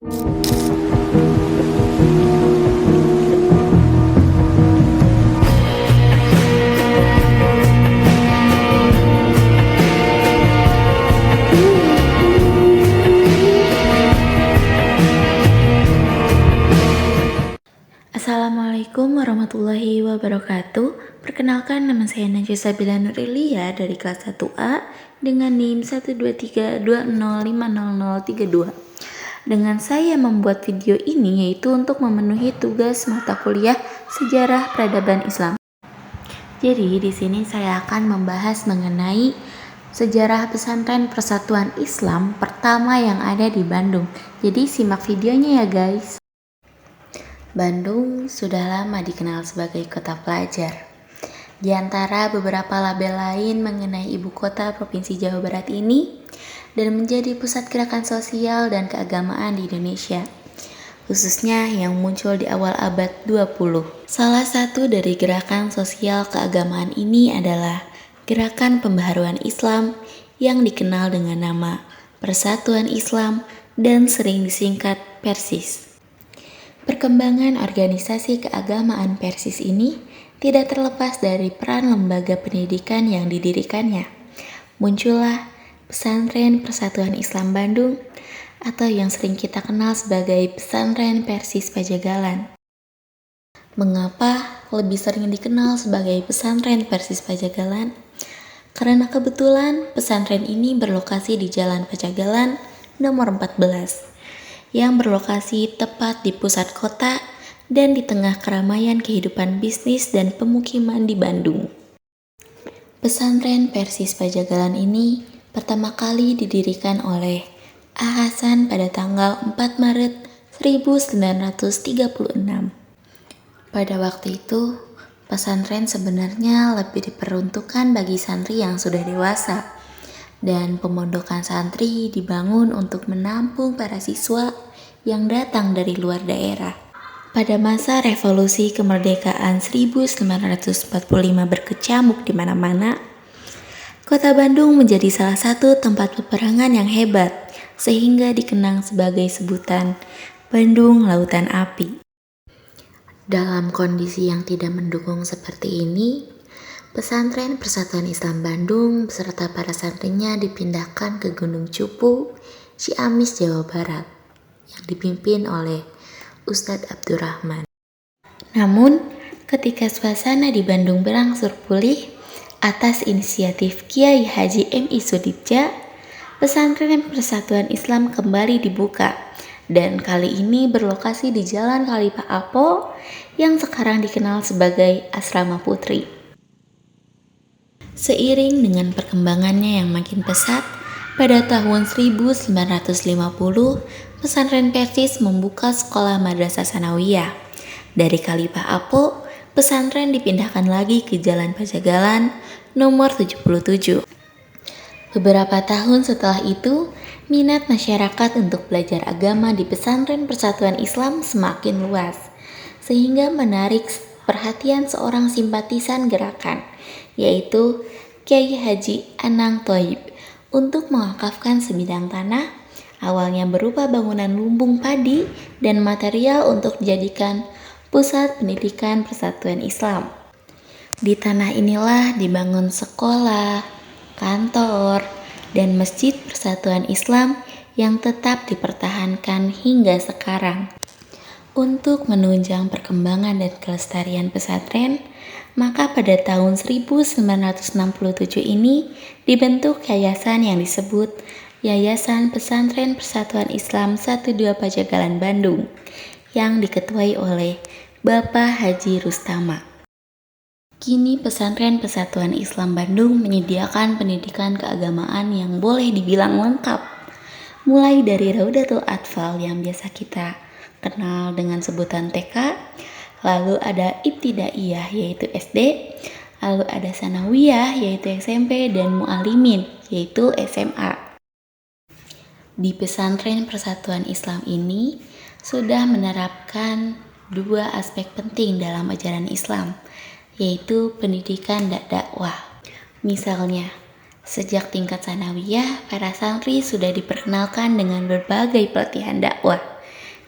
Assalamualaikum warahmatullahi wabarakatuh. Perkenalkan, nama saya Najwa Sabila Nurilia dari kelas 1A dengan NIM 12320500032. Dengan saya membuat video ini yaitu untuk memenuhi tugas mata kuliah Sejarah Peradaban Islam. Jadi di sini saya akan membahas mengenai sejarah pesantren Persatuan Islam pertama yang ada di Bandung. Jadi simak videonya ya guys. Bandung sudah lama dikenal sebagai kota pelajar. Di antara beberapa label lain mengenai ibu kota Provinsi Jawa Barat ini, dan menjadi pusat gerakan sosial dan keagamaan di Indonesia, khususnya yang muncul di awal abad 20. Salah satu dari gerakan sosial keagamaan ini adalah Gerakan Pembaharuan Islam yang dikenal dengan nama Persatuan Islam dan sering disingkat Persis. Perkembangan organisasi keagamaan Persis ini tidak terlepas dari peran lembaga pendidikan yang didirikannya. Muncullah Pesantren Persatuan Islam Bandung atau yang sering kita kenal sebagai Pesantren Persis Pajagalan. Mengapa lebih sering dikenal sebagai Pesantren Persis Pajagalan? Karena kebetulan pesantren ini berlokasi di Jalan Pajagalan nomor 14. Yang berlokasi tepat di pusat kota dan di tengah keramaian kehidupan bisnis dan pemukiman di Bandung. Pesantren Persis Pajagalan ini pertama kali didirikan oleh A. Hasan pada tanggal 4 Maret 1936. Pada waktu itu, pesantren sebenarnya lebih diperuntukkan bagi santri yang sudah dewasa, dan pemondokan santri dibangun untuk menampung para siswa yang datang dari luar daerah. Pada masa revolusi kemerdekaan 1945 berkecamuk di mana-mana, kota Bandung menjadi salah satu tempat peperangan yang hebat, sehingga dikenang sebagai sebutan Bandung Lautan Api. Dalam kondisi yang tidak mendukung seperti ini, Pesantren Persatuan Islam Bandung beserta para santrinya dipindahkan ke Gunung Cupu, Ciamis, Jawa Barat, yang dipimpin oleh Ustadz Abdurrahman. Namun, ketika suasana di Bandung berangsur pulih atas inisiatif Kiai Haji M.I. Sudibja, Pesantren Persatuan Islam kembali dibuka, dan kali ini berlokasi di Jalan Khalifah Apo yang sekarang dikenal sebagai Asrama Putri. Seiring dengan perkembangannya yang makin pesat, pada tahun 1950, Pesantren Persis membuka sekolah madrasah sanawiyah. Dari Khalifah Apo, pesantren dipindahkan lagi ke Jalan Pajagalan nomor 77. Beberapa tahun setelah itu, minat masyarakat untuk belajar agama di Pesantren Persatuan Islam semakin luas, sehingga menarik perhatian seorang simpatisan gerakan, yaitu Kiai Haji Anang Thoib, untuk mewakafkan sebidang tanah, awalnya berupa bangunan lumbung padi dan material untuk dijadikan pusat pendidikan Persatuan Islam. Di tanah inilah dibangun sekolah, kantor, dan masjid Persatuan Islam yang tetap dipertahankan hingga sekarang. Untuk menunjang perkembangan dan kelestarian pesantren, maka pada tahun 1967 ini dibentuk yayasan yang disebut Yayasan Pesantren Persatuan Islam 12 Pajagalan Bandung yang diketuai oleh Bapak Haji Rustama. Kini Pesantren Persatuan Islam Bandung menyediakan pendidikan keagamaan yang boleh dibilang lengkap, mulai dari Raudatul Atfal yang biasa kita kenal dengan sebutan TK, lalu ada Ibtidaiyah yaitu SD, lalu ada Sanawiyah yaitu SMP, dan Mu'alimin yaitu SMA. Di Pesantren Persatuan Islam ini sudah menerapkan dua aspek penting dalam ajaran Islam, yaitu pendidikan dan dakwah. Misalnya, sejak tingkat sanawiyah, para santri sudah diperkenalkan dengan berbagai pelatihan dakwah,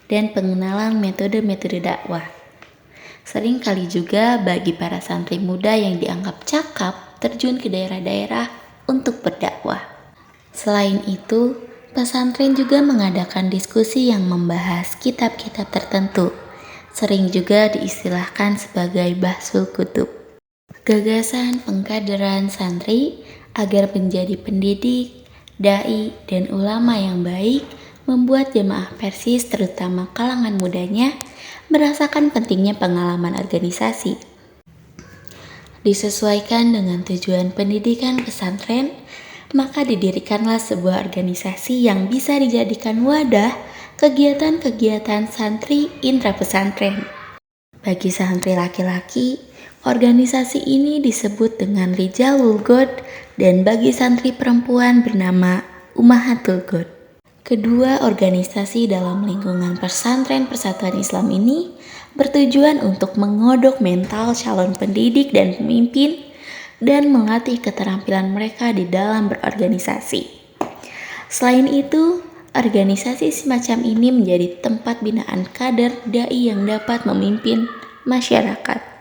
dan pengenalan metode-metode dakwah. Sering kali juga bagi para santri muda yang dianggap cakap terjun ke daerah-daerah untuk berdakwah. Selain itu, pesantren juga mengadakan diskusi yang membahas kitab-kitab tertentu. Sering juga diistilahkan sebagai bahsul kutub. Gagasan pengkaderan santri agar menjadi pendidik, dai, dan ulama yang baik membuat jemaah Persis terutama kalangan mudanya merasakan pentingnya pengalaman organisasi. Disesuaikan dengan tujuan pendidikan pesantren, maka didirikanlah sebuah organisasi yang bisa dijadikan wadah kegiatan-kegiatan santri intra pesantren. Bagi santri laki-laki, organisasi ini disebut dengan Rijalul God, dan bagi santri perempuan bernama Ummahatul God. Kedua organisasi dalam lingkungan pesantren Persatuan Islam ini bertujuan untuk mengodok mental calon pendidik dan pemimpin dan melatih keterampilan mereka di dalam berorganisasi. Selain itu, organisasi semacam ini menjadi tempat binaan kader dai yang dapat memimpin masyarakat.